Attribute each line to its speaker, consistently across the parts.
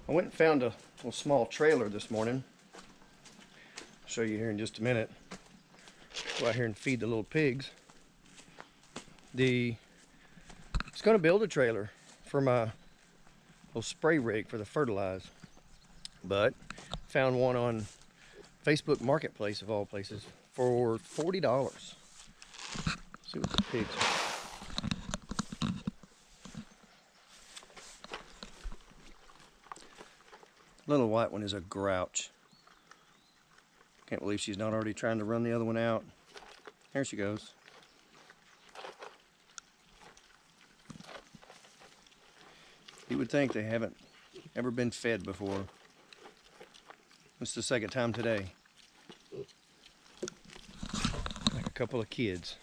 Speaker 1: I went and found a little small trailer this morning. I'll show you here in just a minute. Go out here and feed the little pigs. It's going to build a trailer for my little spray rig for the fertilizer, but found one on Facebook Marketplace of all places for $40. Let's see what the pigs are. Little white one is a grouch. Can't believe she's not already trying to run the other one out. There she goes. You would think they haven't ever been fed before. It's the second time today. Like a couple of kids.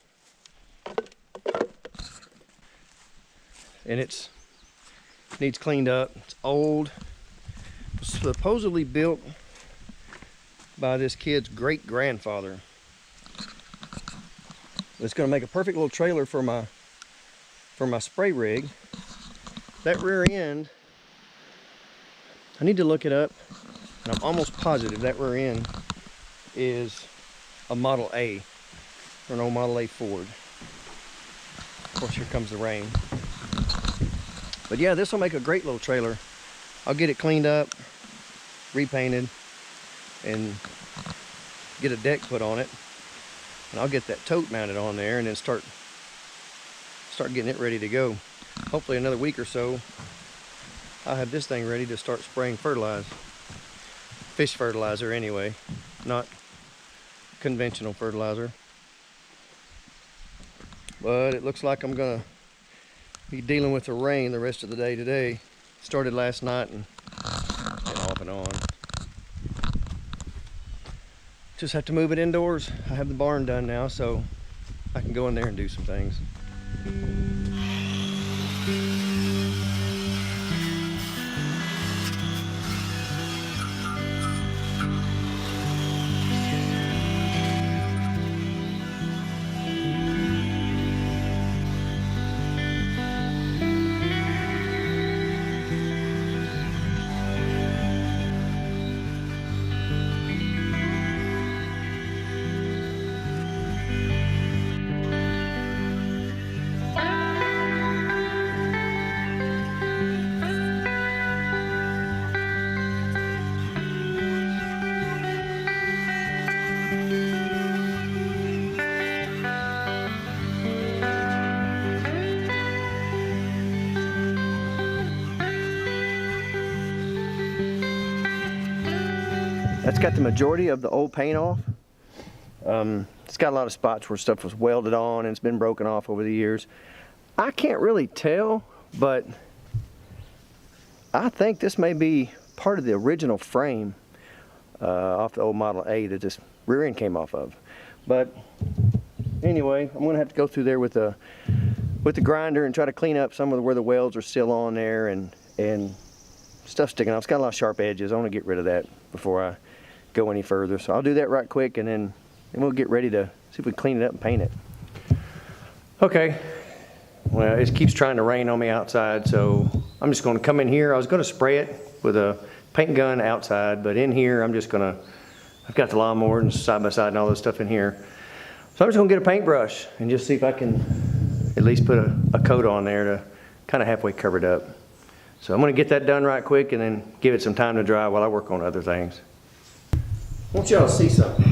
Speaker 1: And it needs cleaned up. It's old. It was supposedly built by this kid's great-grandfather. It's going to make a perfect little trailer for my spray rig. That rear end, I need to look it up, and I'm almost positive that rear end is a Model A, or an old Model A Ford. Of course, here comes the rain. But yeah, this will make a great little trailer. I'll get it cleaned up, repainted, and get a deck put on it. And I'll get that tote mounted on there and then start getting it ready to go. Hopefully another week or so, I'll have this thing ready to start spraying fertilizer. Fish fertilizer anyway, not conventional fertilizer. But it looks like I'm gonna be dealing with the rain the rest of the day today. Started last night and off and on. Just have to move it indoors. I have the barn done now, so I can go in there and do some things. That's got the majority of the old paint off. It's got a lot of spots where stuff was welded on and it's been broken off over the years. I can't really tell, but I think this may be part of the original frame off the old Model A that this rear end came off of. But anyway, I'm gonna have to go through there with the grinder and try to clean up some of where the welds are still on there and stuff sticking off. It's got a lot of sharp edges. I want to get rid of that before I go any further. So I'll do that right quick, and then we'll get ready to see if we can clean it up and paint it. Okay, well, it keeps trying to rain on me outside, so I'm just going to come in here. I was going to spray it with a paint gun outside, but in here I'm just going to, I've got the lawnmower and side by side and all this stuff in here. So I'm just going to get a paintbrush and just see if I can at least put a coat on there to kind of halfway cover it up. So I'm going to get that done right quick and then give it some time to dry while I work on other things. I want y'all to see something.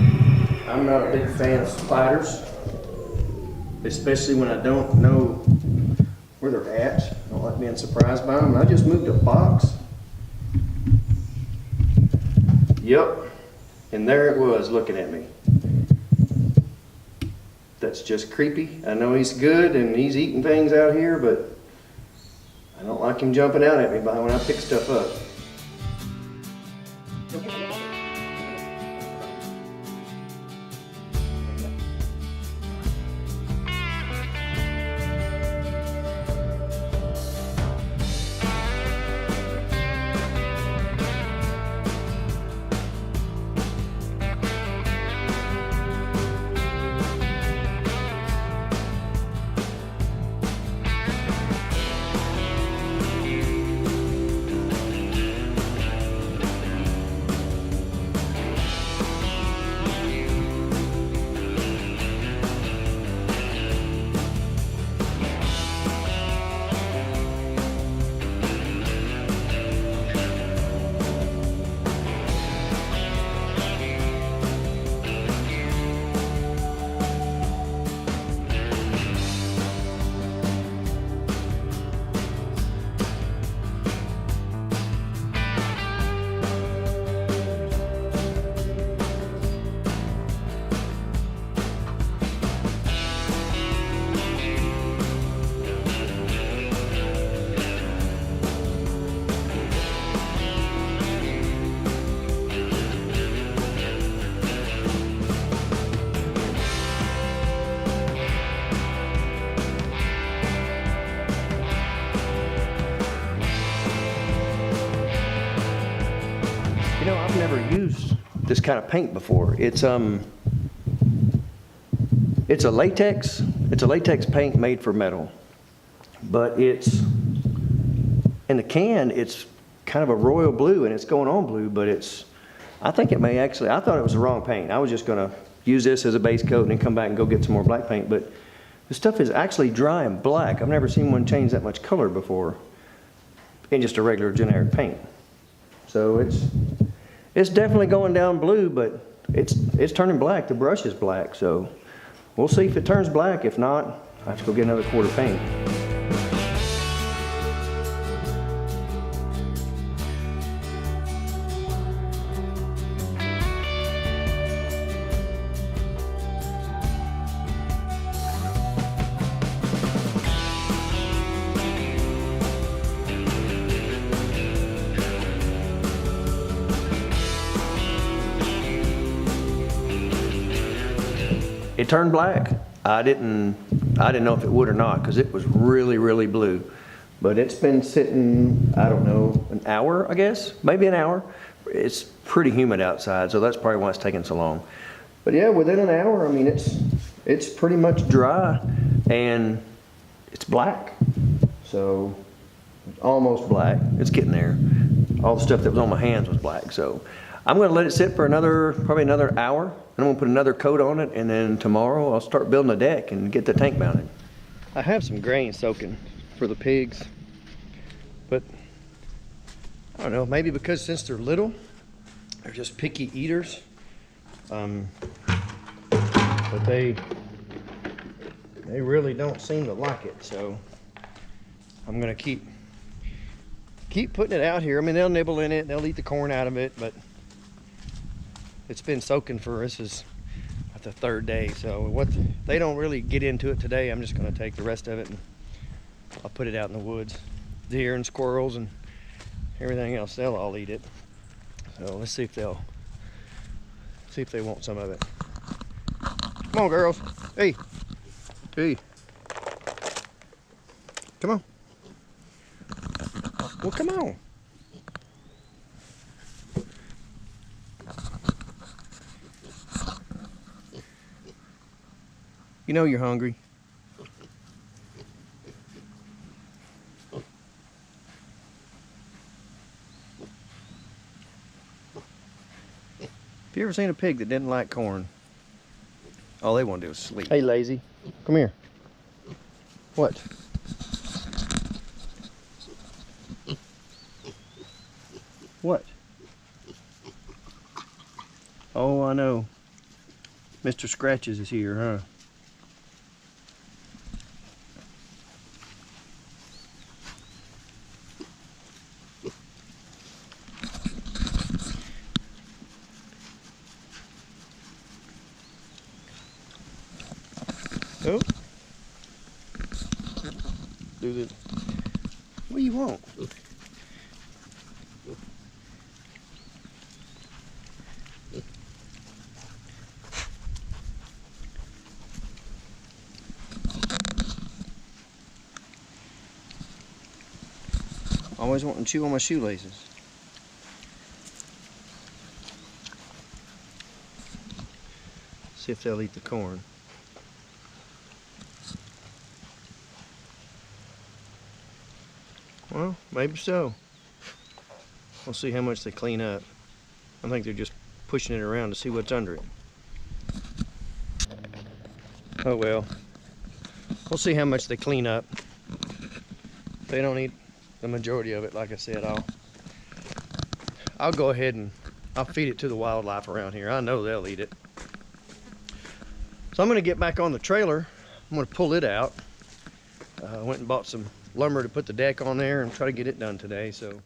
Speaker 1: I'm not a big fan of spiders, especially when I don't know where they're at. I don't like being surprised by them. I just moved a box. Yep, and there it was looking at me. That's just creepy. I know he's good and he's eating things out here, but I don't like him jumping out at me when I pick stuff up. know, I've never used this kind of paint before. It's a latex paint made for metal, but it's in the can. It's kind of a royal blue, and it's going on blue, but I think it may actually. I thought it was the wrong paint. I was just gonna use this as a base coat and then come back and go get some more black paint, but the stuff is actually dry and black. I've never seen one change that much color before in just a regular generic paint. So it's definitely going down blue, but it's turning black. The brush is black, so we'll see if it turns black. If not, I have to go get another quart of paint. It turned black. I didn't know if it would or not because it was really, really blue. But it's been sitting, I don't know, an hour, I guess, maybe an hour. It's pretty humid outside, so that's probably why it's taking so long. But yeah, within an hour, I mean, it's pretty much dry and it's black. So almost black. It's getting there. All the stuff that was on my hands was black. So I'm going to let it sit for probably another hour, and I'm going to put another coat on it, and then tomorrow I'll start building a deck and get the tank mounted. I have some grain soaking for the pigs, but I don't know, maybe because since they're little, they're just picky eaters, but they really don't seem to like it, so I'm going to keep putting it out here. I mean, they'll nibble in it, they'll eat the corn out of it, but it's been soaking for, this is the third day, so they don't really get into it today. I'm just going to take the rest of it and I'll put it out in the woods. Deer and squirrels and everything else, they'll all eat it. So let's see if they want some of it. Come on, girls. Hey. Come on. Well, come on. You know you're hungry. Have you ever seen a pig that didn't like corn? All they want to do is sleep. Hey, lazy. Come here. What? What? Oh, I know. Mr. Scratches is here, huh? Oh. What do you want? Always wanting to chew on my shoelaces. See if they'll eat the corn. Well, maybe so. We'll see how much they clean up. I think they're just pushing it around to see what's under it. Oh well. We'll see how much they clean up. If they don't eat the majority of it, like I said, I'll go ahead and I'll feed it to the wildlife around here. I know they'll eat it. So I'm gonna get back on the trailer. I'm gonna pull it out. I went and bought some lumber to put the deck on there and try to get it done today. So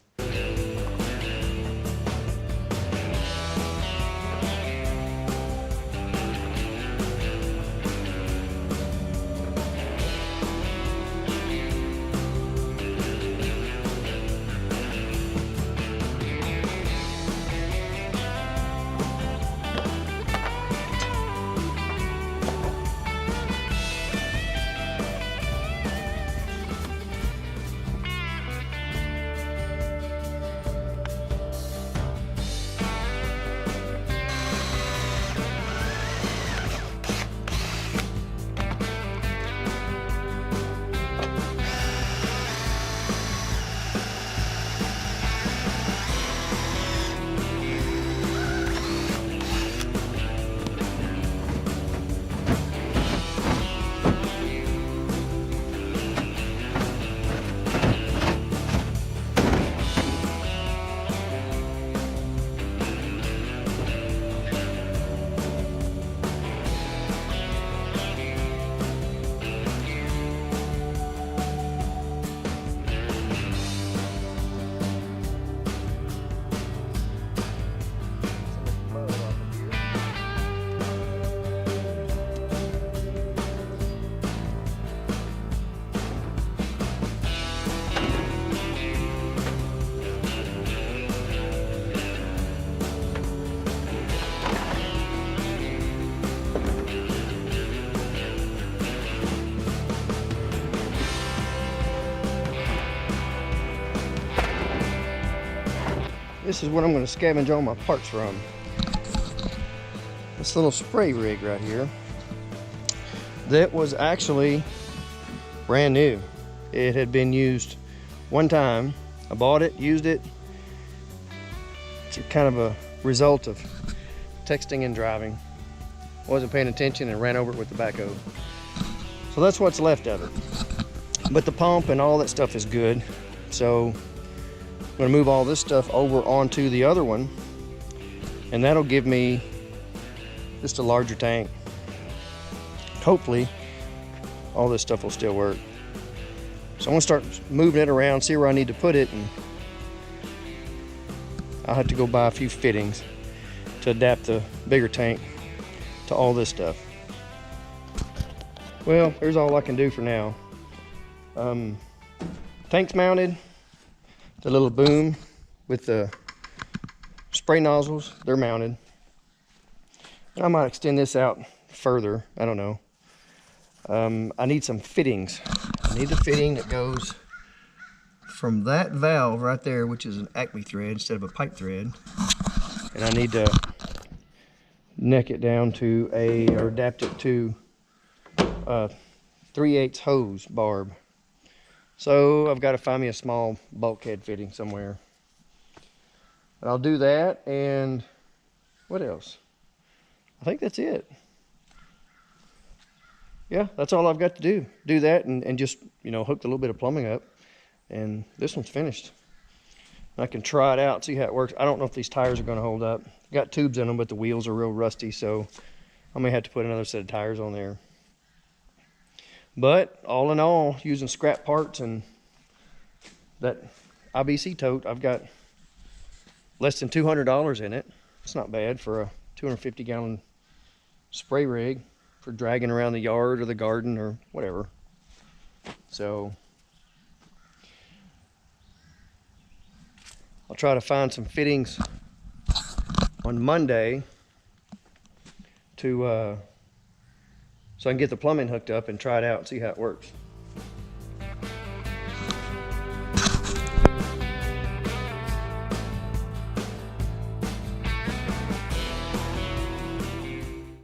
Speaker 1: This is what I'm going to scavenge all my parts from. This little spray rig right here, that was actually brand new. It had been used one time. I bought it, used it. It's kind of a result of texting and driving. Wasn't paying attention and ran over it with the backhoe. So that's what's left of it. But the pump and all that stuff is good. So I'm gonna move all this stuff over onto the other one, and that'll give me just a larger tank. Hopefully all this stuff will still work. So I'm gonna start moving it around, see where I need to put it, and I'll have to go buy a few fittings to adapt the bigger tank to all this stuff. Well, here's all I can do for now. Tank's mounted. The little boom with the spray nozzles, they're mounted. I might extend this out further, I don't know. I need some fittings. I need the fitting that goes from that valve right there, which is an Acme thread instead of a pipe thread. And I need to neck it down to or adapt it to a 3/8 hose barb. So I've got to find me a small bulkhead fitting somewhere. But I'll do that, and what else? I think that's it. Yeah, that's all I've got to do. Do that and just, you know, hook a little bit of plumbing up, and this one's finished. I can try it out, see how it works. I don't know if these tires are going to hold up. Got tubes in them, but the wheels are real rusty, so I may have to put another set of tires on there. But all in all, using scrap parts and that IBC tote, I've got less than $200 in it. It's not bad for a 250-gallon spray rig for dragging around the yard or the garden or whatever. So I'll try to find some fittings on Monday to so I can get the plumbing hooked up and try it out and see how it works.